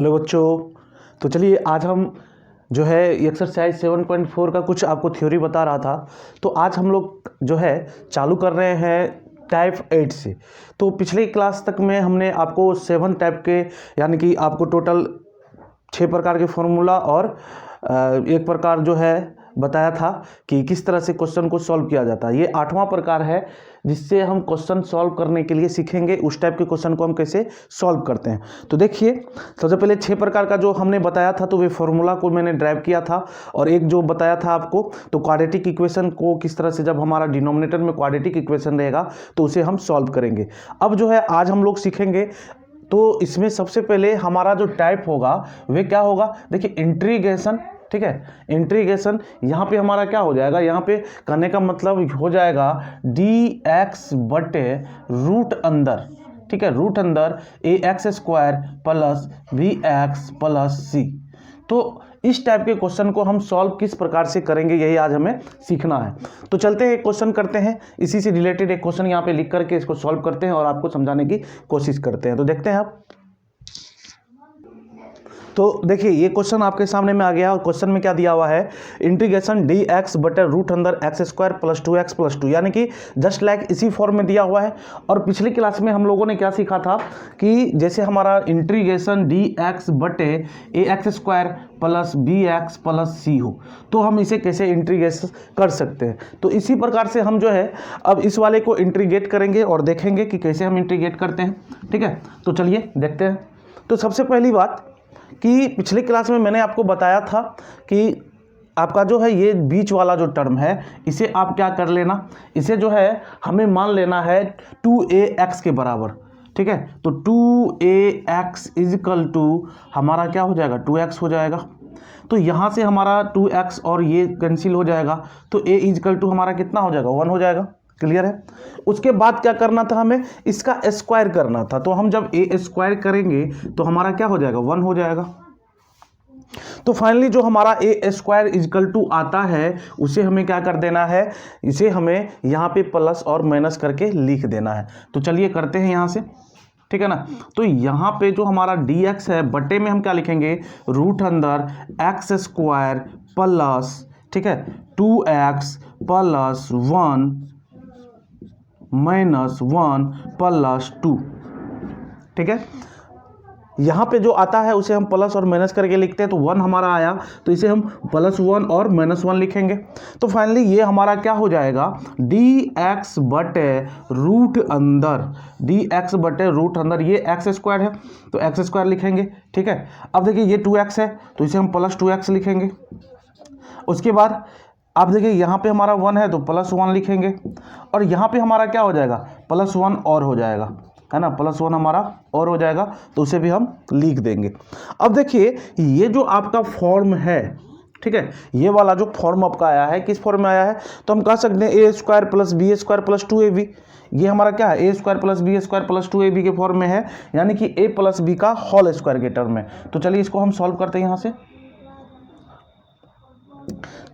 Hello बच्चों। तो चलिए आज हम जो है एक्सरसाइज 7.4 का कुछ आपको थ्योरी बता रहा था। तो आज हम लोग जो है चालू कर रहे हैं टाइप 8 से। तो पिछले क्लास तक में हमने आपको 7 टाइप के यानी कि आपको टोटल 6 प्रकार के फॉर्मूला और एक प्रकार जो है बताया था कि किस तरह से क्वेश्चन को सॉल्व किया जाता है। ये 8वां प्रकार है जिससे हम क्वेश्चन सॉल्व करने के लिए सीखेंगे उस टाइप के क्वेश्चन को हम कैसे सॉल्व करते हैं। तो देखिए सबसे पहले 6 प्रकार का जो हमने बताया था तो वे फॉर्मूला को मैंने ड्राइव किया था और एक जो बताया था आपको तो क्वाड्रेटिक इक्वेशन को किस तरह से जब हमारा डिनोमिनेटर में क्वाड्रेटिक इक्वेशन रहेगा तो उसे हम सॉल्व करेंगे। अब जो है आज हम लोग सीखेंगे तो इसमें सबसे पहले हमारा जो टाइप होगा वे क्या होगा, देखिए इंटीग्रेशन। ठीक है, इंटीग्रेशन यहाँ पे हमारा क्या हो जाएगा, यहाँ पे करने का मतलब हो जाएगा dx बटे रूट अंदर, ठीक है, रूट अंदर ax² plus bx plus c। तो इस टाइप के क्वेश्चन को हम सॉल्व किस प्रकार से करेंगे यही आज हमें सीखना है। तो चलते हैं एक क्वेश्चन करते हैं, इसी से रिलेटेड एक क्वेश्चन यहाँ पे लिख करके इसको सॉल्व करते हैं और आपको समझाने की कोशिश करते हैं। तो देखते हैं आप। तो देखिए ये क्वेश्चन आपके सामने में आ गया और क्वेश्चन में क्या दिया हुआ है, इंटीग्रेशन dx बटे रूट अंदर x² प्लस 2x प्लस 2, यानी कि जस्ट लाइक इसी फॉर्म में दिया हुआ है। और पिछली क्लास में हम लोगों ने क्या सीखा था कि जैसे हमारा इंटीग्रेशन dx बटे ax² plus bx plus c हो तो हम इसे कैसे इंटीग्रेट कर सकते हैं। तो इसी प्रकार से हम जो है अब इस वाले को इंटीग्रेट करेंगे और देखेंगे कि कैसे हम इंटीग्रेट करते हैं। ठीक है, तो चलिए देखते हैं। तो सबसे पहली बात कि पिछले क्लास में मैंने आपको बताया था कि आपका जो है ये बीच वाला जो टर्म है इसे आप क्या कर लेना, इसे जो है हमें मान लेना है 2ax के बराबर। ठीक है, तो 2ax इजिकल टू हमारा क्या हो जाएगा, 2x हो जाएगा। तो यहाँ से हमारा 2x और ये कैंसिल हो जाएगा तो a इजिकल टू हमारा कितना हो जाएगा, 1 हो जाएगा। क्लियर है। उसके बाद क्या करना था, हमें इसका स्क्वायर करना था। तो हम जब a स्क्वायर करेंगे तो हमारा क्या हो जाएगा, 1 हो जाएगा। तो फाइनली जो हमारा a² इजकल टू आता है उसे हमें क्या कर देना है, इसे हमें यहाँ पे प्लस और माइनस करके लिख देना है। तो चलिए करते हैं यहाँ से, ठीक है ना। तो यहाँ पे जो हमारा dx है बटे में हम क्या लिखेंगे, रूट अंदर x² प्लस, ठीक है, 2x प्लस 1 माइनस 1 प्लस 2। ठीक है, यहाँ पे जो आता है उसे हम प्लस और माइनस करके लिखते हैं। तो 1 हमारा आया तो इसे हम प्लस 1 और माइनस 1 लिखेंगे। तो फाइनली ये हमारा क्या हो जाएगा, dx बटे रूट अंदर, dx बटे रूट अंदर ये x² है तो x² लिखेंगे। ठीक है, अब देखिए ये 2x है तो इसे हम प्लस 2x लिखेंगे। उसके बाद आप देखिए यहाँ पे हमारा 1 है तो प्लस 1 लिखेंगे और यहाँ पे हमारा क्या हो जाएगा, प्लस 1 और हो जाएगा, है ना, प्लस 1 हमारा और हो जाएगा तो उसे भी हम लिख देंगे। अब देखिए ये जो आपका फॉर्म है, ठीक है, ये वाला जो फॉर्म आपका आया है किस फॉर्म में आया है, तो हम कह सकते हैं a² plus b² plus 2ab। ये हमारा क्या है, a² plus b² plus 2ab के फॉर्म में है, यानी कि a प्लस b का होल स्क्वायर के टर्म में। तो चलिए इसको हम सॉल्व करते हैं यहाँ से।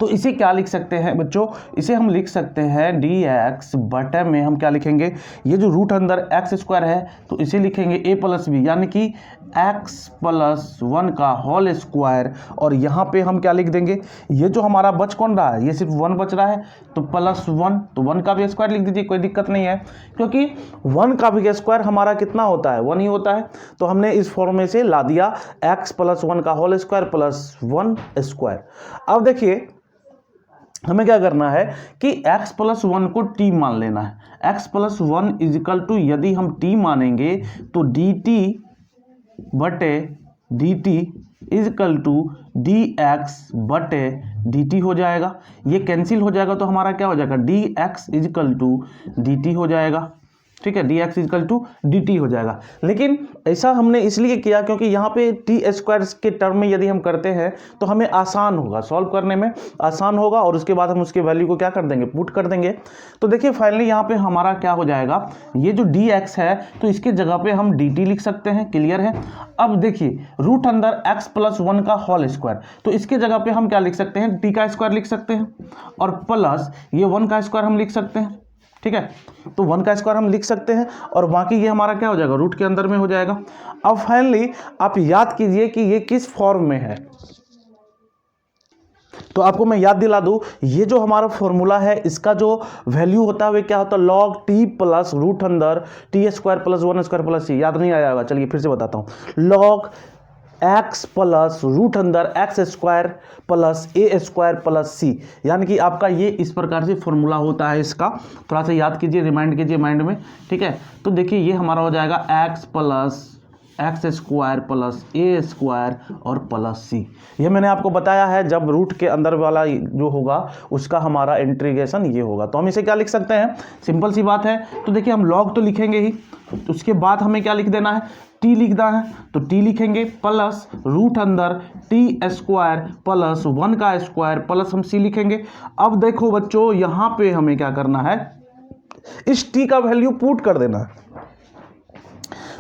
तो इसे क्या लिख सकते हैं बच्चों, इसे हम लिख सकते हैं dx बटे में हम क्या लिखेंगे, ये जो रूट अंदर x² है तो इसे लिखेंगे a प्लस बी, यानी कि x प्लस 1 का होल स्क्वायर। और यहाँ पे हम क्या लिख देंगे, ये जो हमारा बच कौन रहा है, ये सिर्फ 1 बच रहा है तो प्लस 1, तो 1 का भी स्क्वायर लिख दीजिए, कोई दिक्कत नहीं है, क्योंकि 1 का भी स्क्वायर हमारा कितना होता है, 1 ही होता है। तो हमने इस फॉर्म में से ला दिया x प्लस 1 का होल स्क्वायर प्लस 1 स्क्वायर। अब देखिए हमें क्या करना है कि x प्लस 1 को t मान लेना है। x प्लस 1 इजिकल टू यदि हम t मानेंगे तो dt बटे dt इजिकल टू dx बटे dt हो जाएगा। ये कैंसिल हो जाएगा तो हमारा क्या हो जाएगा, dx इजिकल टू dt हो जाएगा। ठीक है, dx इजकल टू dt हो जाएगा। लेकिन ऐसा हमने इसलिए किया क्योंकि यहाँ पे t² के टर्म में यदि हम करते हैं तो हमें आसान होगा, सॉल्व करने में आसान होगा और उसके बाद हम उसके वैल्यू को क्या कर देंगे, पुट कर देंगे। तो देखिए फाइनली यहाँ पे हमारा क्या हो जाएगा, ये जो dx है तो इसके जगह पे हम dt लिख सकते हैं। क्लियर है। अब देखिए रूट अंदर x प्लस 1 का होल स्क्वायर, तो इसके जगह पे हम क्या लिख सकते हैं, t का स्क्वायर लिख सकते हैं और प्लस ये 1 का स्क्वायर हम लिख सकते हैं। ठीक है। तो 1 का स्क्वायर हम लिख सकते हैं और बाकी ये हमारा क्या हो जाएगा, रूट के अंदर में हो जाएगा। अब फाइनली आप याद कीजिए कि ये किस फॉर्म में है। तो आपको मैं याद दिला दूं, ये जो हमारा फॉर्मूला है इसका जो वैल्यू होता है वो क्या होता है, log t प्लस रूट अंदर t square plus 1 square plus c. याद नहीं आया होगा, चलिए फिर से बताता हूं। log x प्लस रूट अंदर x square plus a square plus सी, यानी कि आपका ये इस प्रकार से फॉर्मूला होता है इसका। थोड़ा सा याद कीजिए, रिमाइंड कीजिए माइंड में, ठीक है। तो देखिए ये हमारा हो जाएगा x plus x square plus a square और प्लस सी। ये मैंने आपको बताया है, जब रूट के अंदर वाला जो होगा उसका हमारा इंटीग्रेशन ये होगा। तो हम इसे क्या लिख सकते हैं, सिंपल सी बात है। तो देखिए हम log तो लिखेंगे ही, तो उसके बाद हमें क्या लिख देना है, t लिखना है। तो t लिखेंगे प्लस रूट अंदर टी स्क्वायर प्लस 1 का स्क्वायर प्लस हम c लिखेंगे। अब देखो बच्चों, यहाँ पे हमें क्या करना है, इस t का वैल्यू पुट कर देना है।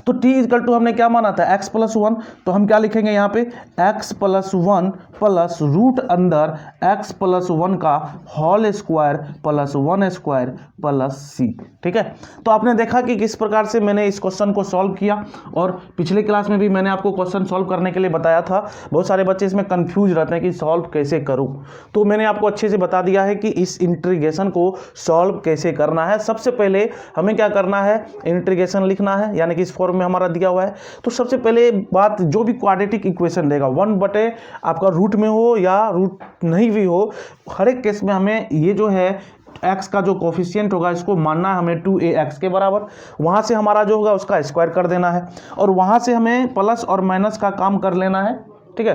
तो t इक्वल टू हमने क्या माना था, x प्लस 1, तो हम क्या लिखेंगे यहाँ पे, x प्लस 1 प्लस रूट अंदर x प्लस 1 का whole square plus 1 square plus c। ठीक है। तो आपने देखा कि किस प्रकार से मैंने इस क्वेश्चन को सॉल्व किया, और पिछले क्लास में भी मैंने आपको क्वेश्चन सॉल्व करने के लिए बताया था। बहुत सारे बच्चे इसमें कंफ्यूज रहते हैं कि सॉल्व कैसे करूं, तो मैंने आपको अच्छे से बता दिया है कि इस इंटीग्रेशन को सॉल्व कैसे करना है। सबसे पहले हमें क्या करना है, इंटीग्रेशन लिखना है, यानी कि इस फॉर्म में हमारा दिया हुआ है। तो सबसे पहले बात, जो भी क्वाड्रेटिक इक्वेशन देगा 1 बटे आपका रूट में हो या रूट नहीं भी हो, हर एक केस में हमें ये जो है x का जो कोफिशिएंट होगा इसको मानना है हमें 2ax के बराबर। वहां से हमारा जो होगा उसका स्क्वायर कर देना है, और वहां से हमें प्लस और माइनस का काम कर लेना है। ठीक है।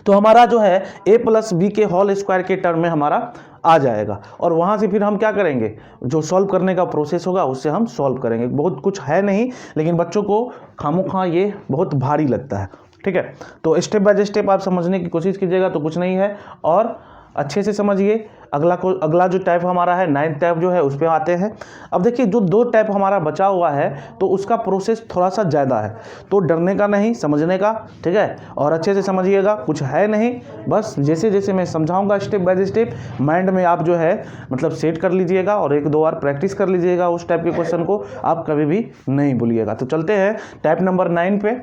तो हमारा जो है a प्लस बी के होल स्क्वायर के टर्म में हमारा आ जाएगा, और वहाँ से फिर हम क्या करेंगे, जो सॉल्व करने का प्रोसेस होगा उससे हम सॉल्व करेंगे। बहुत कुछ है नहीं, लेकिन बच्चों को खामोखा ये बहुत भारी लगता है। ठीक है। तो स्टेप बाय स्टेप आप समझने की कोशिश कीजिएगा, तो कुछ नहीं है, और अच्छे से समझिए। अगला जो टाइप हमारा है 9th टाइप जो है उस पर आते हैं। अब देखिए जो 2 टाइप हमारा बचा हुआ है तो उसका प्रोसेस थोड़ा सा ज़्यादा है, तो डरने का नहीं, समझने का। ठीक है। और अच्छे से समझिएगा, कुछ है नहीं, बस जैसे जैसे मैं समझाऊंगा स्टेप बाय स्टेप माइंड में आप जो है मतलब सेट कर लीजिएगा, और 1-2 बार प्रैक्टिस कर लीजिएगा उस टाइप के क्वेश्चन को, आप कभी भी नहीं भूलिएगा। तो चलते हैं टाइप नंबर 9 पे।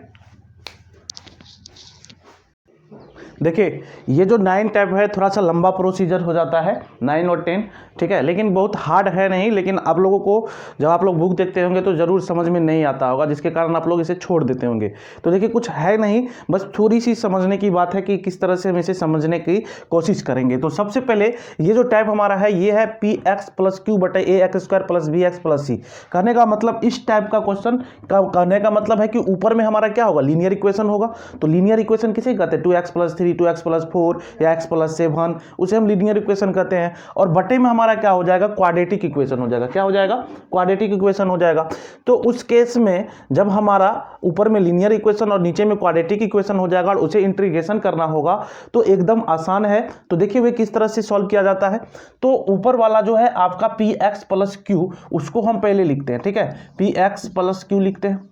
देखिए ये जो 9 टाइप है थोड़ा सा लंबा प्रोसीजर हो जाता है, 9 और 10। ठीक है। लेकिन बहुत हार्ड है नहीं, लेकिन आप लोगों को जब आप लोग बुक देखते होंगे तो ज़रूर समझ में नहीं आता होगा, जिसके कारण आप लोग इसे छोड़ देते होंगे। तो देखिए कुछ है नहीं, बस थोड़ी सी समझने की बात है कि किस तरह से हम इसे समझने की कोशिश करेंगे। तो सबसे पहले ये जो टाइप हमारा है ये है पी एक्स प्लस क्यू बटे a x square plus b x plus c. कहने का मतलब इस टाइप का क्वेश्चन कहने का मतलब है कि ऊपर में हमारा क्या होगा, लीनियर इक्वेशन होगा। तो लीनियर इक्वेशन किसे कहते हैं, 2x प्लस 3, 2x प्लस 4 या x प्लस 7, उसे हम लीनियर इक्वेशन कहते हैं। और बटे में हमारा क्या हो जाएगा, क्वाड्रेटिक इक्वेशन हो जाएगा। क्या हो जाएगा, क्वाड्रेटिक इक्वेशन हो जाएगा। तो उस केस में जब हमारा ऊपर में लीनियर इक्वेशन और नीचे में क्वाड्रेटिक इक्वेशन हो जाएगा और उसे इंटीग्रेशन करना होगा, तो एकदम आसान है। तो देखिए वे किस तरह से सॉल्व किया जाता है। तो ऊपर वाला जो है आपका पी एक्स प्लस क्यू, उसको हम पहले लिखते हैं। ठीक है। पी एक्स प्लस क्यू लिखते हैं,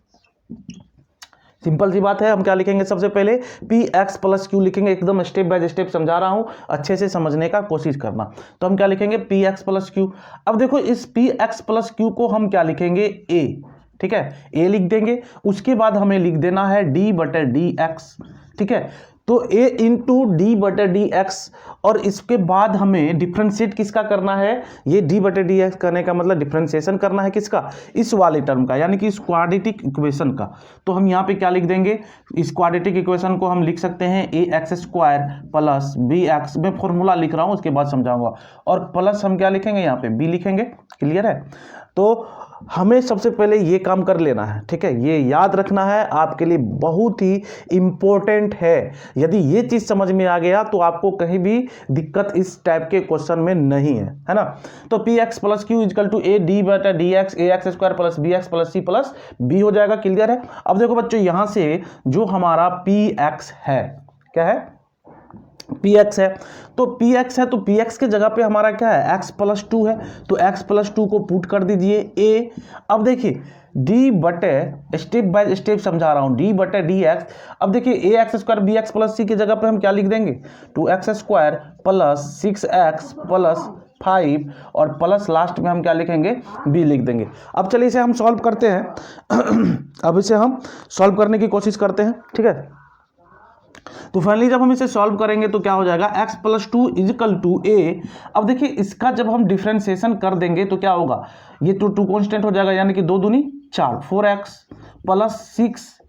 सिंपल सी बात है। हम क्या लिखेंगे, सबसे पहले पी एक्स प्लस क्यू लिखेंगे, एकदम स्टेप बाय स्टेप समझा रहा हूं, अच्छे से समझने का कोशिश करना। तो हम क्या लिखेंगे, पी एक्स प्लस क्यू। अब देखो इस पी एक्स प्लस क्यू को हम क्या लिखेंगे, ए। ठीक है, ए लिख देंगे। उसके बाद हमें लिख देना है डी बटे डी एक्स। ठीक है। तो a इंटू डी बटे डी एक्स, और इसके बाद हमें डिफ्रेंशिएट किसका करना है, ये d बटे डी एक्स करने का मतलब डिफ्रेंशिएशन करना है किसका, इस वाले टर्म का, यानी कि इस क्वाड्रेटिक इक्वेशन का। तो हम यहाँ पे क्या लिख देंगे, इस क्वाड्रेटिक इक्वेशन को हम लिख सकते हैं a x square plus b x. मैं फॉर्मूला लिख रहा हूँ, उसके बाद समझाऊंगा। और प्लस हम क्या लिखेंगे, यहाँ पे b लिखेंगे। क्लियर है। तो हमें सबसे पहले ये काम कर लेना है। ठीक है। ये याद रखना है, आपके लिए बहुत ही इंपॉर्टेंट है। यदि ये चीज समझ में आ गया तो आपको कहीं भी दिक्कत इस टाइप के क्वेश्चन में नहीं है ना। तो p x plus q is equal to a d बटा d x, a x square plus b x plus c plus b हो जाएगा। क्लियर है। अब देखो बच्चों, यहां से जो हमारा पी एक्स है, क्या है, पी एक्स है। तो पी एक्स है, तो पी एक्स के जगह पे हमारा क्या है, एक्स प्लस 2 है। तो एक्स प्लस 2 को पुट कर दीजिए ए। अब देखिए डी बटे, स्टेप बाय स्टेप समझा रहा हूं, डी बटे डी एक्स। अब देखिए a x square b x plus c की जगह पे हम क्या लिख देंगे, 2x square plus 6x plus 5 और प्लस लास्ट में हम क्या लिखेंगे, b लिख देंगे। अब चलिए इसे हम सॉल्व करते हैं। अब इसे हम सॉल्व करने की कोशिश करते हैं, ठीक है। तो फाइनली जब हम इसे सॉल्व करेंगे तो क्या हो जाएगा, x + 2 = a। अब देखिए इसका जब हम डिफ्रेंसिएशन कर देंगे तो क्या होगा, ये तो 2 कांस्टेंट हो जाएगा, यानी कि 2 दूनी 4, 4x + 6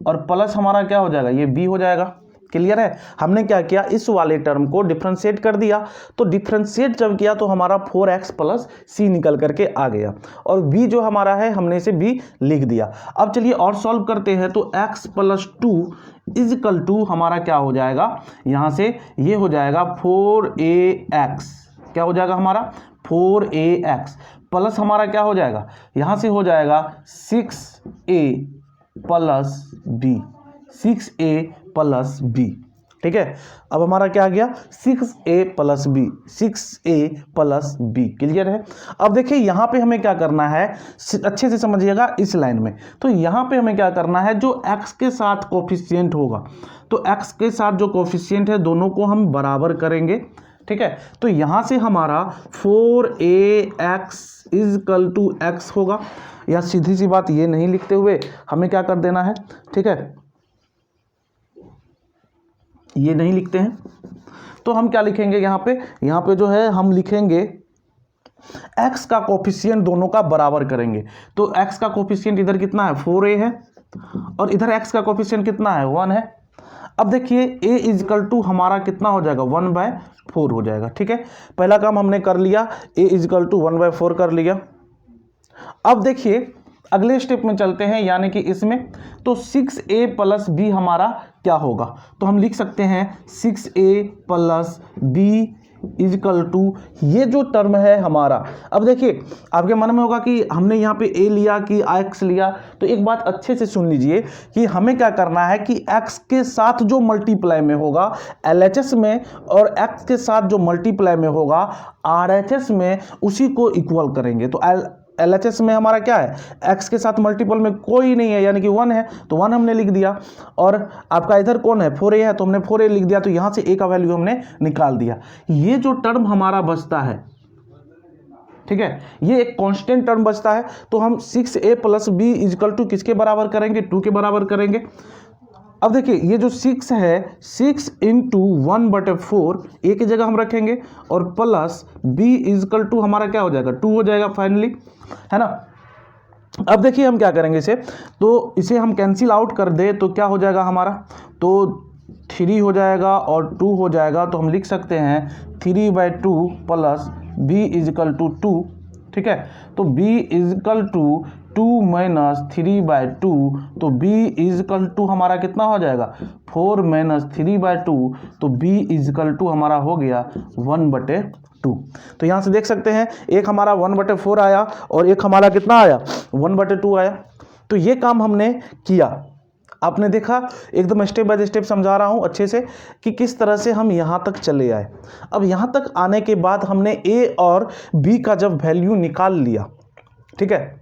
और प्लस हमारा क्या हो जाएगा, ये b हो जाएगा। क्लियर है। हमने क्या किया, इस वाले टर्म को डिफ्रेंशिएट कर दिया, तो डिफ्रेंशिएट जब किया तो हमारा 4x + c निकल करके आ गया, और b जो हमारा है हमने इसे b लिख दिया। अब चलिए और सॉल्व करते हैं, तो x + 2 = हमारा क्या हो जाएगा, यहाँ से ये हो जाएगा 4ax, क्या हो जाएगा हमारा 4ax, प्लस हमारा क्या हो जाएगा, यहाँ से हो जाएगा 6a + b, 6a + b, ठीक है। अब हमारा क्या आ गया, 6a + b, 6a + b। Clear है। अब देखिए यहाँ पे हमें क्या करना है, अच्छे से समझिएगा इस लाइन में। तो यहाँ पे हमें क्या करना है, जो x के साथ कोफिशिएंट होगा, तो x के साथ जो कोफिशिएंट है दोनों को हम बराबर करेंगे, ठीक है। तो यहाँ से हमारा 4ax = x होगा, या सीधी सी बात ये नहीं लिखते हुए हमें क्या कर देना है, ठीक है, ये नहीं लिखते हैं तो हम क्या लिखेंगे, यहाँ पे जो है हम लिखेंगे x का कोफिशिएंट दोनों का बराबर करेंगे। तो x का कोफिशिएंट इधर कितना है, 4a है, और इधर x का कोफिशिएंट कितना है, 1 है। अब देखिए a = हमारा कितना हो जाएगा, 1/4 हो जाएगा, ठीक है। पहला काम हमने कर लिया, a = 1/4 कर लिया। अब देखिए अगले स्टेप में चलते हैं, यानी कि इसमें तो 6a + b हमारा क्या होगा, तो हम लिख सकते हैं 6a + b = ये जो टर्म है हमारा। अब देखिए आपके मन में होगा कि हमने यहाँ पे a लिया कि x लिया, तो एक बात अच्छे से सुन लीजिए कि हमें क्या करना है कि x के साथ जो मल्टीप्लाई में होगा LHS में, और x के साथ जो मल्टीप्लाई में होगा RHS में, उसी को इक्वल करेंगे। तो LHS में हमारा क्या है, x के साथ मल्टीपल में कोई नहीं है, यानी कि 1 है, तो 1 हमने लिख दिया, और आपका इधर कौन है, 4a है, तो हमने 4a लिख दिया, तो यहाँ से a का वैल्यू हमने निकाल दिया। ये जो टर्म हमारा बचता है, ठीक है, ये एक कांस्टेंट टर्म बचता है, तो हम 6a + b = किसके बराबर करेंगे, 2 के बराबर करेंगे। अब देखिए ये जो 6 है, 6 × 1/4 a की जगह हम रखेंगे, और प्लस b = हमारा क्या हो जाएगा, 2 हो जाएगा फाइनली, है ना। अब देखिए हम क्या करेंगे इसे, तो इसे हम कैंसिल आउट कर दे तो क्या हो जाएगा हमारा, तो 3 हो जाएगा और 2 हो जाएगा, तो हम लिख सकते हैं 3/2 प्लस b = 2, ठीक है। तो b = 2 - 3/2, तो b = हमारा कितना हो जाएगा, 4 - 3/2, तो b = हमारा हो गया 1/2। तो यहाँ से देख सकते हैं एक हमारा 1/4 आया और एक हमारा कितना आया, 1/2 आया। तो ये काम हमने किया, आपने देखा, एकदम स्टेप बाय स्टेप समझा रहा हूँ अच्छे से कि किस तरह से हम यहाँ तक चले आए। अब यहाँ तक आने के बाद हमने a और b का जब वैल्यू निकाल लिया, ठीक है,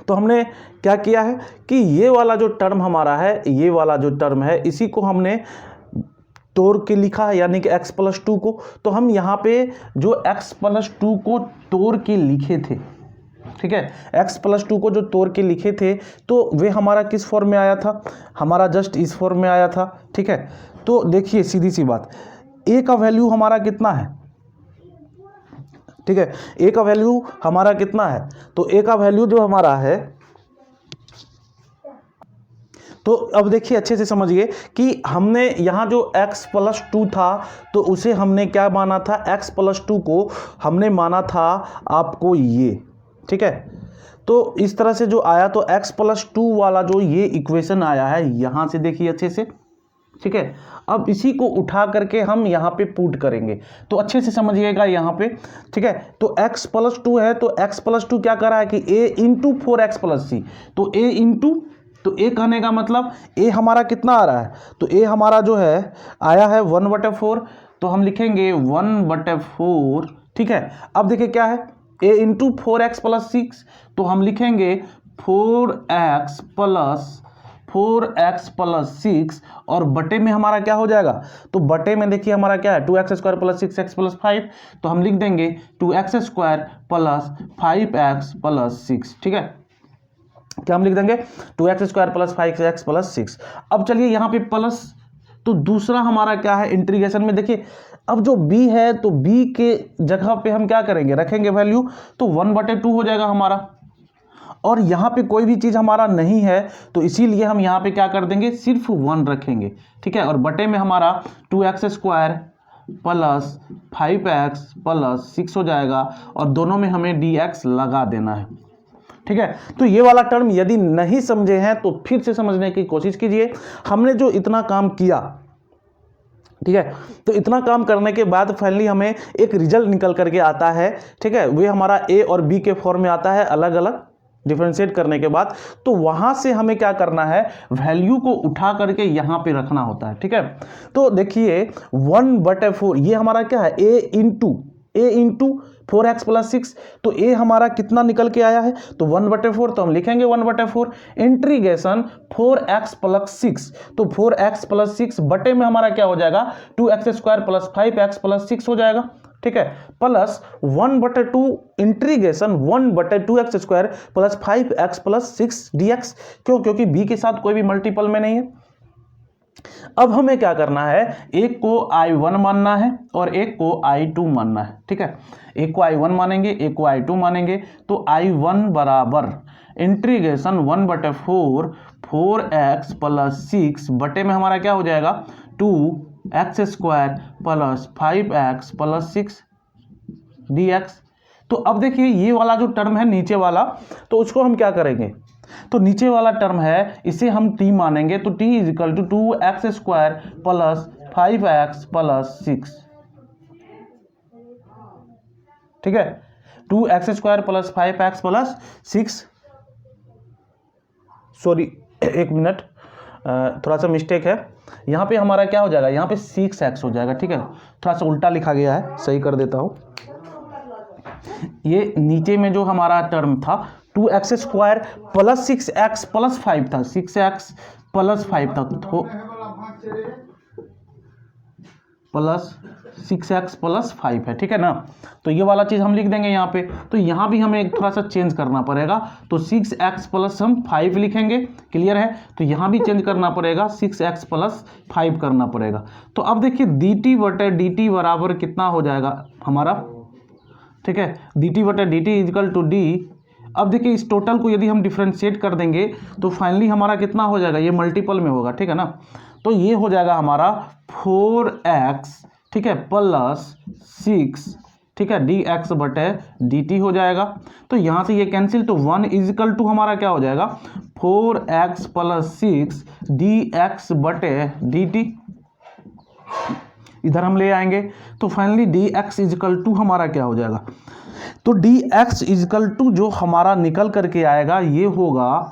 तो हमने क्या किया है कि ये वाला जो टर्म हमारा है, ये वाला जो टर्म है, इसी को हमने तोड़ के लिखा है, यानी कि x + 2 को। तो हम यहाँ पे जो x + 2 को तोड़ के लिखे थे, ठीक है, x + 2 को जो तोड़ के लिखे थे, तो वे हमारा किस फॉर्म में आया था, हमारा जस्ट इस फॉर्म में आया था, ठीक है। तो देखिए सीधी सी बात, a का वैल्यू हमारा कितना है, ठीक है, a का वैल्यू हमारा कितना है, तो a का वैल्यू जो हमारा है, तो अब देखिए अच्छे से समझिए कि हमने यहाँ जो x + 2 था, तो उसे हमने क्या माना था, x + 2 को हमने माना था आपको ये, ठीक है। तो इस तरह से जो आया, तो x + 2 वाला जो ये इक्वेशन आया है, यहाँ से देखिए अच्छे से, ठीक है। अब इसी को उठा करके हम यहाँ पे पुट करेंगे, तो अच्छे से समझिएगा यहाँ पे, ठीक है। तो x + 2 है, तो x + 2 क्या कर रहा है कि a × 4x + c, तो a × तो a कहने का मतलब a हमारा कितना आ रहा है, तो a हमारा जो है आया है 1/4, तो हम लिखेंगे 1/4, ठीक है। अब देखिए क्या है, a × 4x + 6, तो हम लिखेंगे 4x + 4x प्लस 6 और बटे में हमारा क्या हो जाएगा, तो बटे में देखिए हमारा क्या है 2x square plus 6x plus 5, तो हम लिख देंगे 2x square plus 5x plus 6। ठीक है, क्या हम लिख देंगे 2x square plus 5x plus 6। अब चलिए यहाँ पे प्लस, तो दूसरा हमारा क्या है इंटीग्रेशन में, देखिए अब जो b है तो b के जगह पे हम क्या करेंगे, रखेंगे वैल्यू, तो 1/2 हो जाएगा हमारा, और यहाँ पे कोई भी चीज़ हमारा नहीं है तो इसीलिए हम यहाँ पे क्या कर देंगे, सिर्फ 1 रखेंगे। ठीक है, और बटे में हमारा 2x square plus 5x plus 6 हो जाएगा, और दोनों में हमें dx लगा देना है। ठीक है, तो ये वाला टर्म यदि नहीं समझे हैं तो फिर से समझने की कोशिश कीजिए। हमने जो इतना काम किया, ठीक है, तो इतना काम करने के बाद फाइनली हमें एक रिजल्ट निकल करके आता है। ठीक है, वे हमारा a और b के फॉर्म में आता है, अलग अलग डिफरेंशिएट करने के बाद, तो वहां से हमें क्या करना है, वैल्यू को उठा करके यहां पे रखना होता है। ठीक है, तो देखिए 1/4 ये हमारा क्या है, a इंटू 4x प्लस 6, तो a हमारा कितना निकल के आया है, तो 1/4, तो हम लिखेंगे 1/4 इंटीग्रेशन 4x प्लस 6, तो 4x प्लस 6 बटे में हमारा क्या हो जाएगा, 2x square plus 5x plus 6 हो जाएगा। ठीक है, plus 1/2 integration 1/2x square plus 5x plus 6 dx, क्यों, क्योंकि b के साथ कोई भी मल्टीपल में नहीं है। अब हमें क्या करना है, एक को I1 मानना है और एक को I2 मानना है। ठीक है, एक को I1 मानेंगे, एक को I2 मानेंगे, तो I1 बराबर इंटीग्रेशन 1/4 4x प्लस 6 बटे में हमारा क्या हो जाएगा, 2x square plus 5x plus 6 dx। तो अब देखिए ये वाला जो टर्म है नीचे वाला, तो उसको हम क्या करेंगे, तो नीचे वाला टर्म है इसे हम t मानेंगे, तो t equal to 2x square plus 5x plus 6। ठीक है, 2x square plus 5x plus 6, sorry एक मिनट, थोड़ा सा मिस्टेक है, यहाँ पे हमारा क्या हो जाएगा, यहाँ पे 6x हो जाएगा। ठीक है, थोड़ा सा उल्टा लिखा गया है, सही कर देता हूँ। ये नीचे में जो हमारा टर्म था 2x square plus 6x plus 5 था, 6x प्लस 5 था, तो प्लस 6x प्लस 5 है। ठीक है ना, तो ये वाला चीज़ हम लिख देंगे यहाँ पे, तो यहाँ भी हमें थोड़ा सा चेंज करना पड़ेगा, तो 6x प्लस हम 5 लिखेंगे, क्लियर है, तो यहाँ भी चेंज करना पड़ेगा, 6x प्लस 5 करना पड़ेगा। तो अब देखिए dt बराबर कितना हो जाएगा हमारा, ठीक है, dt इजिकल टू d। अब देखिए इस टोटल को यदि हम डिफ्रेंशिएट कर देंगे तो फाइनली हमारा कितना हो जाएगा, ये मल्टीपल में होगा। ठीक है ना, तो ये हो जाएगा हमारा 4x, ठीक है, प्लस 6, ठीक है, dx बटे dt हो जाएगा। तो यहाँ से ये कैंसिल, तो 1 इजिकल टू हमारा क्या हो जाएगा, 4x प्लस 6 dx बटे dt, इधर हम ले आएंगे, तो फाइनली dx इजिकल टू हमारा क्या हो जाएगा, तो dx इजिकल टू जो हमारा निकल करके आएगा ये होगा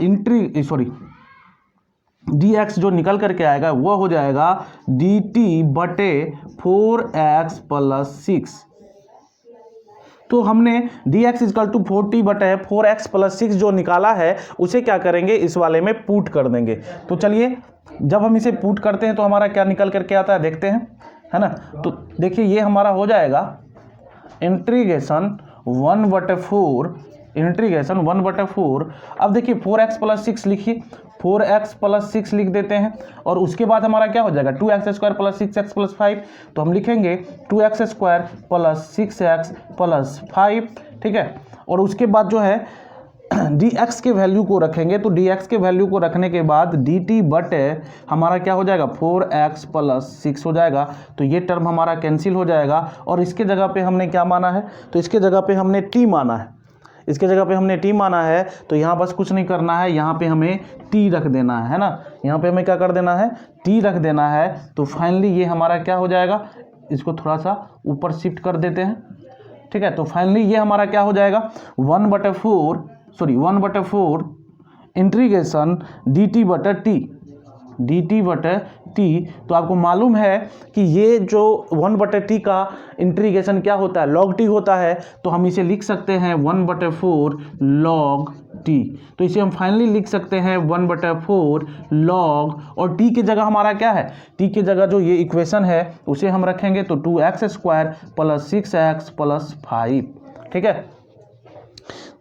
dx जो निकल करके आएगा वो हो जाएगा dt बटे 4x प्लस 6। तो हमने dx इजिकल टू 40 बटे 4x प्लस 6 जो निकाला है उसे क्या करेंगे, इस वाले में पुट कर देंगे। तो चलिए जब हम इसे पुट करते हैं तो हमारा क्या निकल करके आता है, देखते हैं, है ना। तो देखिए ये हमारा हो जाएगा इंटीग्रेशन 1/4। अब देखिए 4x प्लस 6 लिखिए, 4x प्लस 6 लिख देते हैं, और उसके बाद हमारा क्या हो जाएगा 2x square plus 6x plus 5, तो हम लिखेंगे 2x square plus 6x plus 5। ठीक है, और उसके बाद जो है dx के वैल्यू को रखेंगे, तो dx के वैल्यू को रखने के बाद dt बटे हमारा क्या हो जाएगा 4x प्लस 6 हो जाएगा। तो ये टर्म हमारा कैंसिल हो जाएगा, और इसके जगह पे हमने क्या माना है, तो इसके जगह पे हमने t माना है, इसके जगह पे हमने t माना है। तो यहाँ बस कुछ नहीं करना है, यहाँ पे हमें t रख देना है ना, यहाँ पे हमें क्या कर देना है, t रख देना है। तो फाइनली ये हमारा क्या हो जाएगा, इसको थोड़ा सा ऊपर शिफ्ट कर देते हैं। ठीक है, तो फाइनली ये हमारा क्या हो जाएगा 1/4 इंटीग्रेशन dt बटे टी, तो आपको मालूम है कि ये जो 1/t का इंटीग्रेशन क्या होता है, log t होता है, तो हम इसे लिख सकते हैं 1/4 log t। तो इसे हम फाइनली लिख सकते हैं 1/4 log, और t की जगह हमारा क्या है, t की जगह जो ये इक्वेशन है उसे हम रखेंगे तो 2x² + 6x + 5, ठीक है।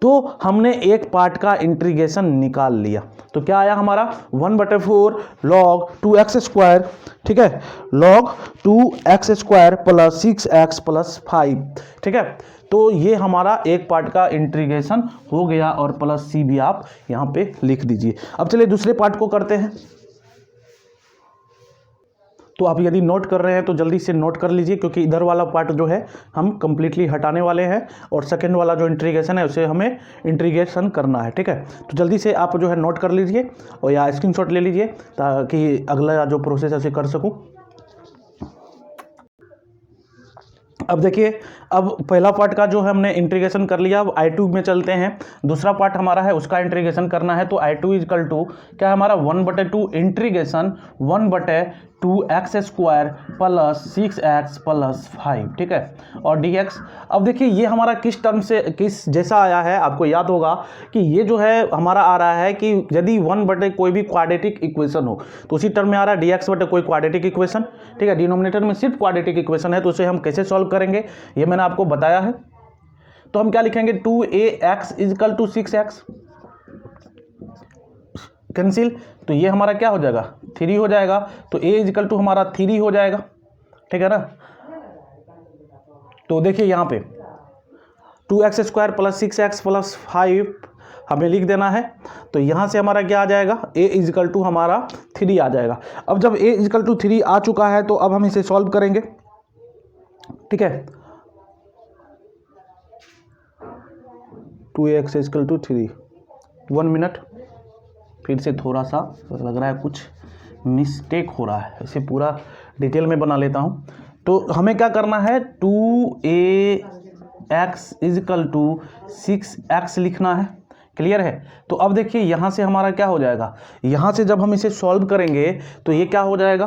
तो हमने एक पार्ट का इंटीग्रेशन निकाल लिया, तो क्या आया हमारा 1/4 log 2x², ठीक है, log 2x² + 6x + 5, ठीक है। तो ये हमारा एक पार्ट का इंटीग्रेशन हो गया, और प्लस c भी आप यहाँ पे लिख दीजिए। अब चलिए दूसरे पार्ट को करते हैं। तो आप यदि नोट कर रहे हैं तो जल्दी से नोट कर लीजिए, क्योंकि इधर वाला पार्ट जो है हम कंप्लीटली हटाने वाले हैं, और सेकंड वाला जो इंटीग्रेशन है उसे हमें इंटीग्रेशन करना है, ठीक है। तो जल्दी से आप जो है नोट कर लीजिए, और या स्क्रीनशॉट ले लीजिए, ताकि अगला जो प्रोसेस है उसे कर सकूं। अब देखिए, अब पहला पार्ट का जो है हमने इंटीग्रेशन कर लिया, अब I2 में चलते हैं। दूसरा पार्ट हमारा है उसका इंटीग्रेशन करना है, तो I2 = क्या है हमारा 1/2 इंटीग्रेशन 1/2x² + 6x + 5, ठीक है, और dx। अब देखिए ये हमारा किस टर्म से किस जैसा आया है, आपको याद होगा कि ये जो है हमारा आ रहा है कि यदि 1/, कोई भी क्वाड्रेटिक इक्वेशन हो तो उसी टर्म में आ रहा है dx/, कोई क्वाड्रेटिक इक्वेशन, ठीक है। डिनोमिनेटर में सिर्फ क्वाड्रेटिक इक्वेशन है, तो उसे हम कैसे सॉल्व करेंगे ये मैंने आपको बताया है। तो हम क्या लिखेंगे, 2ax = 6x कैंसिल, तो ये हमारा क्या हो जाएगा 3 हो जाएगा, तो a = हमारा 3 हो जाएगा, ठीक है ना। तो देखिए यहाँ पे 2x² + 6x + 5 हमें लिख देना है, तो यहाँ से हमारा क्या आ जाएगा, a = हमारा 3 आ जाएगा। अब जब a = 3 आ चुका है तो अब हम इसे सॉल्व करेंगे, ठीक है। 2x = 3, 1 मिनट, फिर से थोड़ा सा लग रहा है कुछ मिस्टेक हो रहा है, इसे पूरा डिटेल में बना लेता हूँ। तो हमें क्या करना है, 2ax = 6x लिखना है, क्लियर है। तो अब देखिए यहाँ से हमारा क्या हो जाएगा, यहाँ से जब हम इसे सॉल्व करेंगे तो ये क्या हो जाएगा,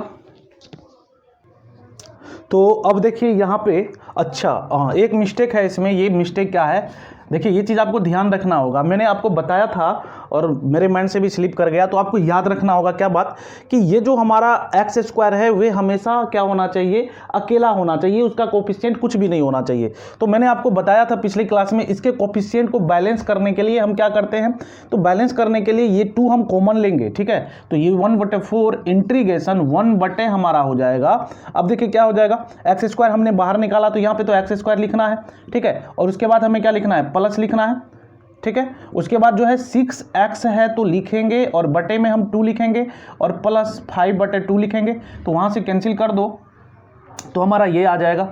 तो अब देखिए यहाँ पे अच्छा एक मिस्टेक है इसमें। ये मिस्टेक क्या है, देखिए ये चीज़ आपको ध्यान रखना होगा, मैंने आपको बताया था और मेरे माइंड से भी स्लिप कर गया, तो आपको याद रखना होगा क्या बात, कि ये जो हमारा x² है वे हमेशा क्या होना चाहिए, अकेला होना चाहिए, उसका कोफिशिएंट कुछ भी नहीं होना चाहिए। तो मैंने आपको बताया था पिछली क्लास में, इसके कोफिशिएंट को बैलेंस करने के लिए हम क्या करते हैं, तो बैलेंस करने के लिए ये 2 हम कॉमन लेंगे, ठीक है। तो ये 1/4 इंटीग्रेशन 1/ हमारा हो जाएगा। अब देखिए क्या हो जाएगा, x² हमने बाहर निकाला, तो यहाँ पे तो x² लिखना है, ठीक है, और उसके बाद हमें क्या लिखना है, प्लस लिखना है, ठीक है। उसके बाद जो है 6x है तो लिखेंगे, और बटे में हम 2 लिखेंगे, और प्लस 5/2 लिखेंगे, तो वहां से कैंसिल कर दो तो हमारा ये आ जाएगा।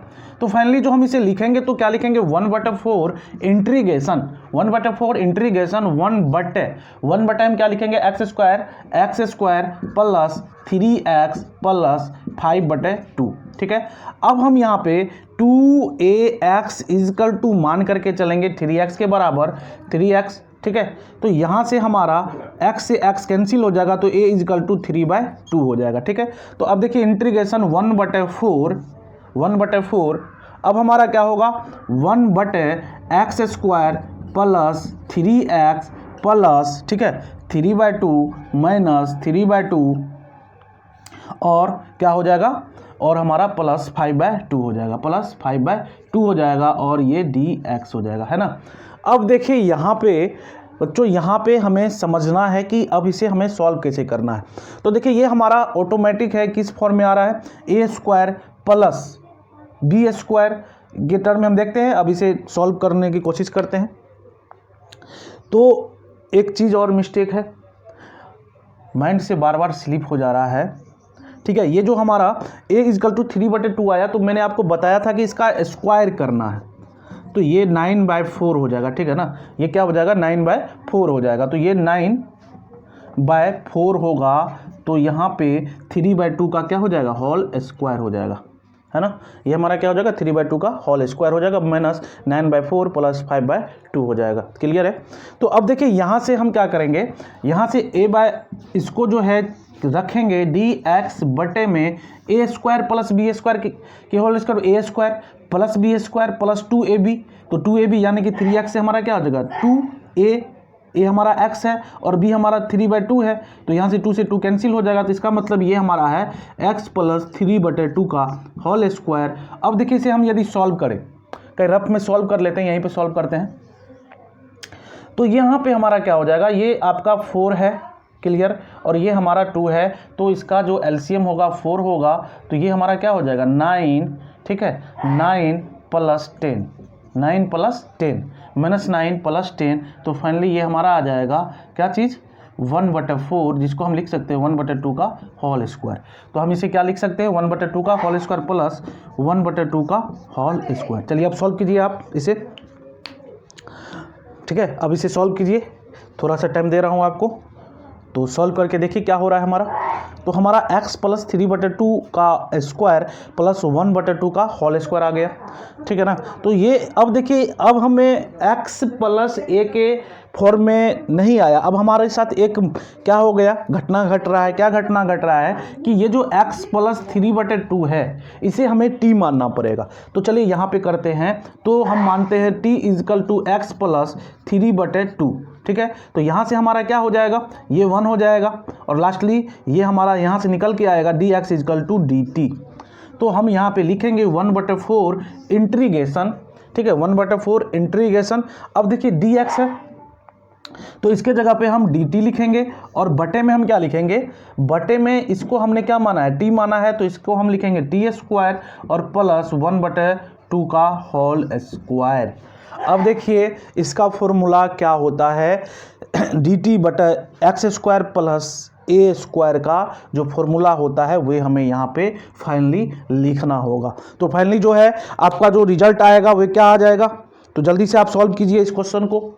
तो फाइनली जो हम इसे लिखेंगे तो क्या लिखेंगे, 1/4 इंटीग्रेशन 1/4 इंटीग्रेशन 1/1 हम क्या लिखेंगे, x² प्लस 3x प्लस 5/2, ठीक है। अब हम यहाँ पे 2ax = मान करके चलेंगे 3x के बराबर 3x, ठीक है। तो यहाँ से हमारा x से x कैंसिल हो जाएगा, तो a = 3/2 हो जाएगा, ठीक है। तो अब देखिए इंटीग्रेशन 1/4 अब हमारा क्या होगा, 1/x² प्लस 3x प्लस, ठीक है, 3/2 माइनस 3/2, और क्या हो जाएगा, और हमारा प्लस 5/2 हो जाएगा, प्लस 5/2 हो जाएगा, और ये dx हो जाएगा, है ना। अब देखिए यहाँ पे बच्चों, यहाँ पे हमें समझना है कि अब इसे हमें सॉल्व कैसे करना है। तो देखिए ये हमारा ऑटोमेटिक है, किस फॉर्म में आ रहा है, a² प्लस b² के टर्म में हम देखते हैं। अब इसे सॉल्व करने की कोशिश करते हैं। तो एक चीज़ और मिस्टेक है, माइंड से बार बार स्लिप हो जा रहा है, ठीक है। ये जो हमारा a = 3/2 आया, तो मैंने आपको बताया था कि इसका स्क्वायर करना है, तो ये 9/4 हो जाएगा, ठीक है ना। ये क्या हो जाएगा, 9/4 हो जाएगा, तो ये 9/4 होगा, तो यहाँ पे 3/2 का क्या हो जाएगा, होल स्क्वायर हो जाएगा, है ना। ये हमारा क्या हो जाएगा 3/2 का होल स्क्वायर हो जाएगा माइनस 9/4 प्लस 5/2 हो जाएगा। क्लियर है। तो अब देखिए यहाँ से हम क्या करेंगे, यहाँ से इसको जो है रखेंगे dx बटे में a square plus b square के whole square, a square plus b square plus 2ab। तो 2ab यानी कि 3x से हमारा क्या हो जाएगा 2a हमारा x है और b हमारा 3/2 है। तो यहाँ से 2 से 2 कैंसिल हो जाएगा। तो इसका मतलब ये हमारा है x प्लस 3/2 का होल स्क्वायर। अब देखिए इसे हम यदि सॉल्व करें, कहीं रफ में सॉल्व कर लेते हैं, यहीं पे सॉल्व करते हैं। तो यहाँ पे हमारा क्या हो जाएगा, ये आपका 4 है, क्लियर, और ये हमारा 2 है। तो इसका जो एलसीएम होगा 4 होगा। तो ये हमारा क्या हो जाएगा 9, ठीक है, 9 प्लस 10, 9 प्लस 10 माइनस 9 प्लस 10। तो फाइनली ये हमारा आ जाएगा क्या चीज़ 1/4, जिसको हम लिख सकते हैं 1/2 का होल स्क्वायर। तो हम इसे क्या लिख सकते हैं 1/2 का होल स्क्वायर प्लस 1/2 का होल स्क्वायर। चलिए अब सॉल्व कीजिए आप इसे, ठीक है। अब इसे सॉल्व कीजिए, थोड़ा सा टाइम दे रहा हूँ आपको। तो सॉल्व करके देखिए क्या हो रहा है हमारा। तो हमारा x प्लस 3/2 का स्क्वायर प्लस 1/2 का होल स्क्वायर आ गया, ठीक है ना। तो ये अब देखिए, अब हमें x प्लस a के फॉर्म में नहीं आया। अब हमारे साथ एक क्या हो गया, घटना घट रहा है। क्या घटना घट रहा है कि ये जो x प्लस 3/2 है इसे हमें t मानना पड़ेगा। तो चलिए यहाँ पे करते हैं। तो हम मानते हैं t इजकल टू x प्लस 3/2, ठीक है। तो यहाँ से हमारा क्या हो जाएगा, ये 1 हो जाएगा और लास्टली ये हमारा यहाँ से निकल के आएगा dx इजकल टू dt। तो हम यहाँ पे लिखेंगे 1/4 इंटीग्रेशन, ठीक है, 1/4 इंटीग्रेशन। अब देखिए dx है तो इसके जगह पे हम dt लिखेंगे और बटे में हम क्या लिखेंगे, बटे में इसको हमने क्या माना है t माना है। तो इसको हम लिखेंगे t स्क्वायर और प्लस 1/2 का होल स्क्वायर। अब देखिए इसका फॉर्मूला क्या होता है dt बटा x square plus a square का जो फॉर्मूला होता है वह हमें यहाँ पे फाइनली लिखना होगा। तो फाइनली जो है आपका जो रिजल्ट आएगा वह क्या आ जाएगा। तो जल्दी से आप सॉल्व कीजिए इस क्वेश्चन को।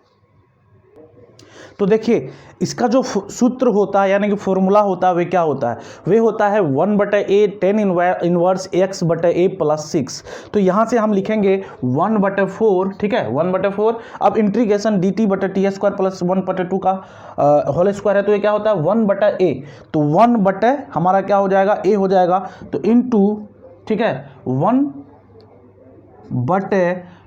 तो देखिए इसका जो सूत्र होता है यानी कि फॉर्मूला होता है वह क्या होता है, वह होता है 1/a tan इनवर्स x बटा a प्लस 6। तो यहाँ से हम लिखेंगे 1/4, ठीक है, 1/4। अब इंटीग्रेशन dt बटा टी स्क्वायर प्लस 1/2 का होल स्क्वायर है। तो ये क्या होता है 1/a। तो 1/ हमारा क्या हो जाएगा a हो जाएगा। तो इनटू, ठीक है, 1/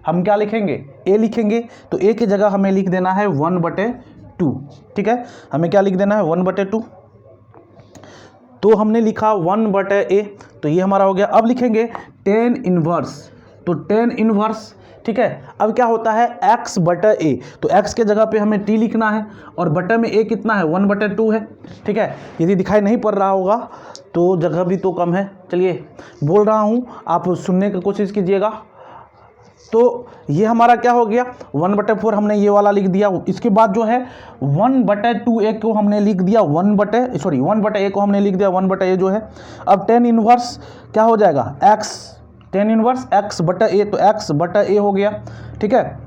हम क्या लिखेंगे a लिखेंगे। तो a की जगह हमें लिख देना है 1/2, ठीक है, हमें क्या लिख देना है 1/2। तो हमने लिखा 1/a, तो ये हमारा हो गया। अब लिखेंगे tan इनवर्स, तो tan इनवर्स, ठीक है। अब क्या होता है x बटा a, तो x के जगह पे हमें t लिखना है और बटा में a कितना है 1/2 है, ठीक है। यदि दिखाई नहीं पड़ रहा होगा तो जगह भी तो कम है। चलिए बोल रहा हूँ, आप सुनने की कोशिश कीजिएगा। तो ये हमारा क्या हो गया 1/4 हमने ये वाला लिख दिया। इसके बाद जो है 1/2a को हमने लिख दिया 1/a को हमने लिख दिया 1/a जो है। अब tan इनवर्स क्या हो जाएगा x, tan इनवर्स x बटा a, तो x बटा a हो गया, ठीक है।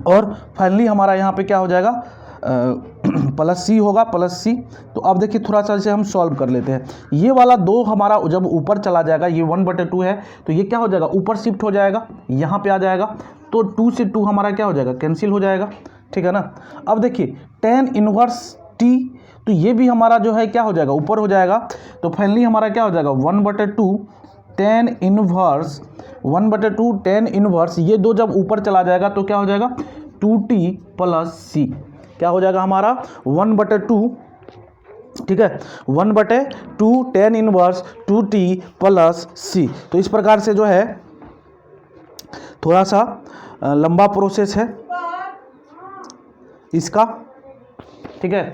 और फाइनली हमारा यहाँ पे क्या हो जाएगा प्लस c होगा, प्लस c। तो अब देखिए थोड़ा सा इसे हम सॉल्व कर लेते हैं। ये वाला 2 हमारा जब ऊपर चला जाएगा, ये 1/2 है तो ये क्या हो जाएगा ऊपर शिफ्ट हो जाएगा, यहाँ पे आ जाएगा। तो 2 से 2 हमारा क्या हो जाएगा कैंसिल हो जाएगा, ठीक है ना। अब देखिए tan इनवर्स t, तो ये भी हमारा जो है क्या हो जाएगा ऊपर हो जाएगा। तो फाइनली हमारा क्या हो जाएगा 1/2 tan इनवर्स, 1/2 tan इनवर्स, ये 2 जब ऊपर चला जाएगा तो क्या हो जाएगा 2t प्लस c, क्या हो जाएगा हमारा 1/2, ठीक है, 1/2 tan inverse 2t plus c। तो इस प्रकार से जो है थोड़ा सा लंबा प्रोसेस है इसका, ठीक है।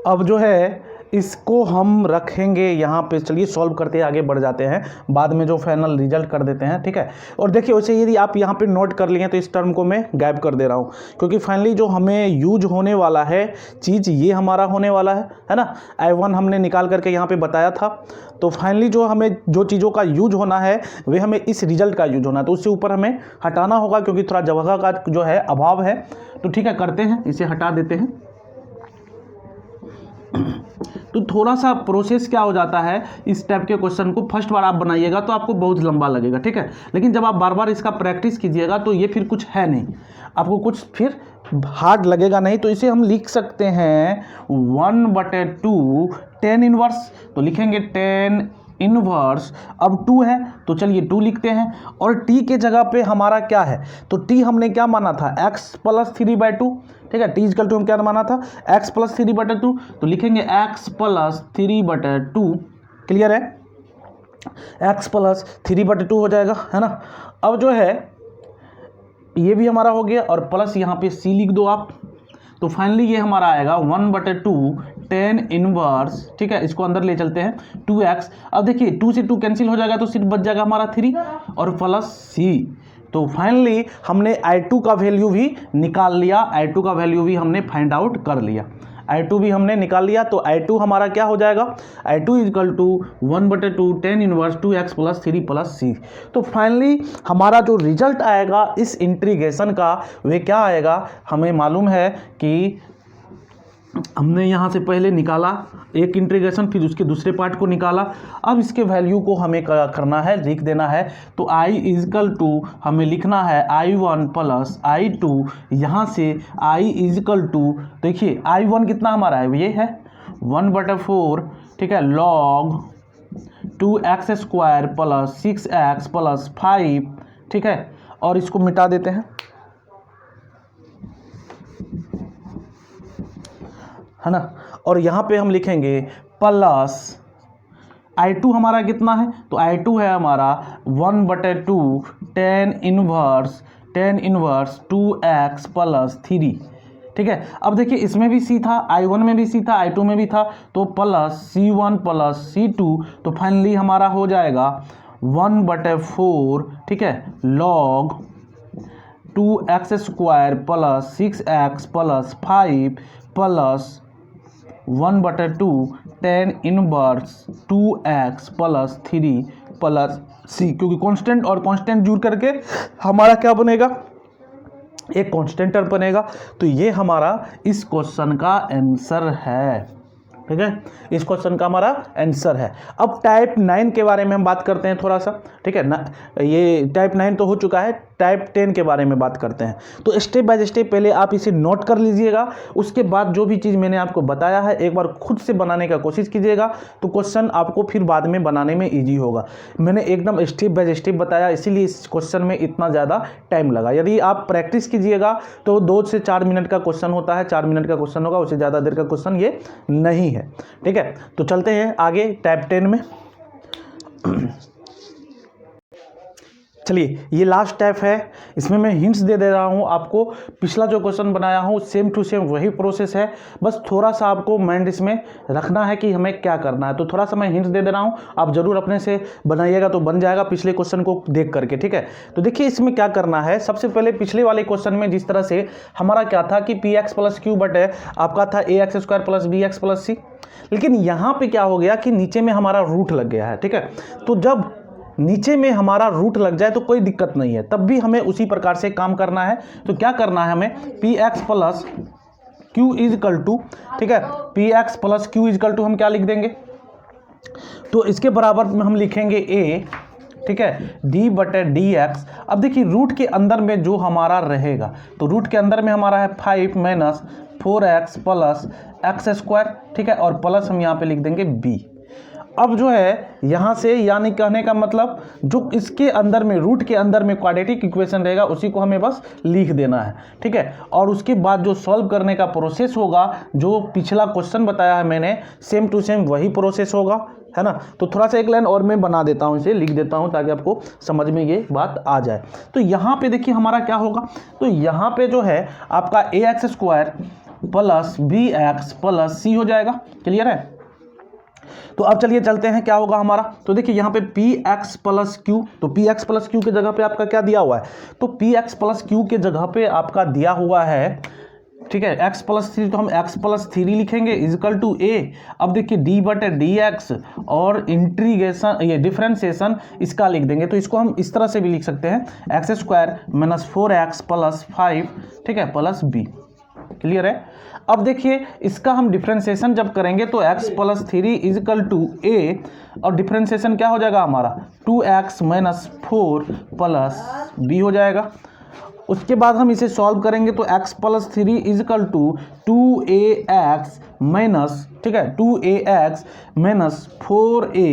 अब जो है इसको हम रखेंगे यहाँ पे। चलिए सॉल्व करते आगे बढ़ जाते हैं, बाद में जो फाइनल रिजल्ट कर देते हैं, ठीक है। और देखिए वैसे यदि आप यहाँ पे नोट कर लिए तो इस टर्म को मैं गायब कर दे रहा हूँ, क्योंकि फाइनली जो हमें यूज होने वाला है चीज़ ये हमारा होने वाला है ना। I1 हमने निकाल करके यहाँ पे बताया था। तो फाइनली जो हमें जो चीज़ों का यूज होना है वे हमें इस रिजल्ट का यूज होना है। तो उससे ऊपर हमें हटाना होगा क्योंकि थोड़ा जगह का जो है अभाव है। तो ठीक है, करते हैं, इसे हटा देते हैं। तो तो थोड़ा सा प्रोसेस क्या हो जाता है, इस टाइप के क्वेश्चन को फर्स्ट बार आप बनाइएगा तो आपको बहुत लंबा लगेगा, ठीक है, लेकिन जब आप बार बार इसका प्रैक्टिस कीजिएगा तो ये फिर कुछ है नहीं, आपको कुछ फिर हार्ड लगेगा नहीं। तो इसे हम लिख सकते हैं 1/2 tan इनवर्स, तो लिखेंगे tan इनवर्स। अब 2 है तो चलिए 2 लिखते हैं, और t के जगह पे हमारा क्या है, तो t हमने क्या माना था, x + 3/2, ठीक है, t इक्वल टू हम क्या माना था, x + 3/2, तो लिखेंगे x + 3/2, क्लियर है, x + 3/2 हो जाएगा, है ना। अब जो है ये भी हमारा हो गया, और प्लस यहाँ पे c लिख दो आप, तो फाइनली ये हमारा आएगा 1/2 tan इनवर्स, ठीक है, इसको अंदर ले चलते हैं 2x। अब देखिए 2 से 2 कैंसिल हो जाएगा तो सिर्फ बच जाएगा हमारा 3 और प्लस c। तो फाइनली हमने I2 का वैल्यू भी निकाल लिया, I2 का वैल्यू भी हमने फाइंड आउट कर लिया, I2 भी हमने निकाल लिया। तो I2 हमारा क्या हो जाएगा, I2 = 1/2 tan inverse 2x + 3 + c। तो फाइनली हमारा जो रिजल्ट आएगा इस इंटीग्रेशन का वे क्या आएगा, हमें मालूम है कि हमने यहाँ से पहले निकाला एक इंटीग्रेशन, फिर उसके दूसरे पार्ट को निकाला, अब इसके वैल्यू को हमें करना है, लिख देना है। तो I हमें लिखना है I1 + I2, यहाँ से I देखिए I1 कितना हमारा है, ये है 1/4, ठीक है, log 2x² + 6x + 5, ठीक है, और इसको मिटा देते हैं, है ना। और यहाँ पे हम लिखेंगे प्लस I2 हमारा कितना है, तो I2 है हमारा 1/2 tan इनवर्स 2x + 3, ठीक है। अब देखिए इसमें भी c था, I1 में भी c था, I2 में भी था, तो प्लस c1 + c2, तो फाइनली हमारा हो जाएगा 1/4, ठीक है, log 2x² + 6x + 5 plus 1/2 tan inverse 2x + 3 + c, क्योंकि कांस्टेंट और कांस्टेंट जुड़ करके हमारा क्या बनेगा, एक कांस्टेंट टर्म बनेगा। तो ये हमारा इस क्वेश्चन का आंसर है, ठीक है, इस क्वेश्चन का हमारा आंसर है। अब टाइप 9 के बारे में हम बात करते हैं थोड़ा सा, ठीक है ना, ये टाइप 9 तो हो चुका है, टाइप 10 के बारे में बात करते हैं। तो स्टेप बाय स्टेप पहले आप इसे नोट कर लीजिएगा, उसके बाद जो भी चीज़ मैंने आपको बताया है एक बार खुद से बनाने का कोशिश कीजिएगा, तो क्वेश्चन आपको फिर बाद में बनाने में ईजी होगा। मैंने एकदम स्टेप बाय स्टेप बताया, इसीलिए इस क्वेश्चन में इतना ज़्यादा टाइम लगा। यदि आप प्रैक्टिस कीजिएगा तो 2 से 4 मिनट का क्वेश्चन होता है, 4 मिनट का क्वेश्चन होगा, उससे ज़्यादा देर का क्वेश्चन ये नहीं है, ठीक है। तो चलते हैं आगे टाइप 10 में। चलिए ये लास्ट टाइप है, इसमें मैं हिंट्स दे रहा हूँ आपको, पिछला जो क्वेश्चन बनाया हूँ सेम टू सेम वही प्रोसेस है, बस थोड़ा सा आपको माइंड इसमें रखना है कि हमें क्या करना है। तो थोड़ा सा मैं हिंट्स दे रहा हूँ, आप जरूर अपने से बनाइएगा तो बन जाएगा पिछले क्वेश्चन को देख करके, ठीक है। तो देखिए इसमें क्या करना है, सबसे पहले पिछले वाले क्वेश्चन में जिस तरह से हमारा क्या था कि px + q बटे आपका था ax² + bx + c, लेकिन यहाँ पे क्या हो गया कि नीचे में हमारा रूट लग गया है, ठीक है। तो जब नीचे में हमारा रूट लग जाए तो कोई दिक्कत नहीं है, तब भी हमें उसी प्रकार से काम करना है। तो क्या करना है हमें, px + q = ठीक है, px + q = हम क्या लिख देंगे, तो इसके बराबर में हम लिखेंगे a, ठीक है, d/dx। अब देखिए रूट के अंदर में जो हमारा रहेगा, तो रूट के अंदर में हमारा है 5 - 4x + x², ठीक है, और प्लस हम यहाँ पे लिख देंगे b। अब जो है यहाँ से यानी कहने का मतलब जो इसके अंदर में रूट के अंदर में क्वाड्रेटिक इक्वेशन रहेगा उसी को हमें बस लिख देना है, ठीक है। और उसके बाद जो सॉल्व करने का प्रोसेस होगा, जो पिछला क्वेश्चन बताया है मैंने सेम टू सेम वही प्रोसेस होगा, है ना। तो थोड़ा सा एक लाइन और मैं बना देता हूँ, इसे लिख देता हूँ ताकि आपको समझ में ये बात आ जाए। तो यहाँ पे देखिए हमारा क्या होगा, तो यहाँ पे जो है आपका ax² + bx + c हो जाएगा, क्लियर है। तो अब चलिए चलते हैं क्या होगा हमारा, तो देखिए यहाँ पे px + q, तो px + q के जगह पे आपका क्या दिया हुआ है, तो px + q के जगह पे आपका दिया हुआ है, ठीक है, x + 3, तो हम x + 3 लिखेंगे = a। अब देखिए d/dx और इंटीग्रेशन ये डिफरेंशिएशन इसका लिख देंगे, तो इसको हम इस तरह से भी लिख सकते हैं x² - 4x + 5, ठीक है, + b, क्लियर है। अब देखिए इसका हम डिफ्रेंसिएशन जब करेंगे तो x plus 3 equal to a, और डिफ्रेंसिएशन क्या हो जाएगा हमारा 2x माइनस 4 प्लस b हो जाएगा। उसके बाद हम इसे सॉल्व करेंगे तो x plus 3 equal to 2ax minus, ठीक है, 2ax minus 4a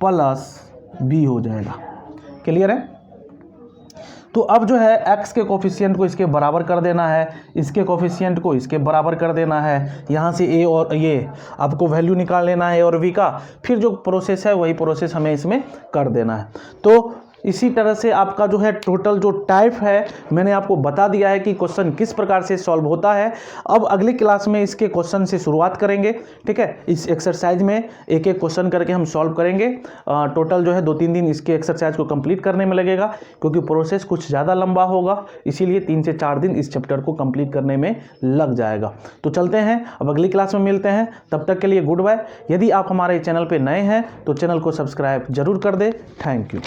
plus b हो जाएगा। क्लियर है? तो अब जो है x के कोफिशिएंट को इसके बराबर कर देना है, इसके कोफिशिएंट को इसके बराबर कर देना है, यहाँ से a और ये आपको वैल्यू निकाल लेना है और v का, फिर जो प्रोसेस है वही प्रोसेस हमें इसमें कर देना है। तो इसी तरह से आपका जो है टोटल जो टाइप है मैंने आपको बता दिया है कि क्वेश्चन किस प्रकार से सॉल्व होता है। अब अगली क्लास में इसके क्वेश्चन से शुरुआत करेंगे, ठीक है। इस एक्सरसाइज में एक एक क्वेश्चन करके हम सॉल्व करेंगे। टोटल जो है 2-3 दिन इसके एक्सरसाइज को कंप्लीट करने में लगेगा, क्योंकि प्रोसेस कुछ ज़्यादा लंबा होगा, इसीलिए 3 से 4 दिन इस चैप्टर को कंप्लीट करने में लग जाएगा। तो चलते हैं, अब अगली क्लास में मिलते हैं, तब तक के लिए गुड बाय। यदि आप हमारे चैनल पर नए हैं तो चैनल को सब्सक्राइब जरूर कर दें। Thank you.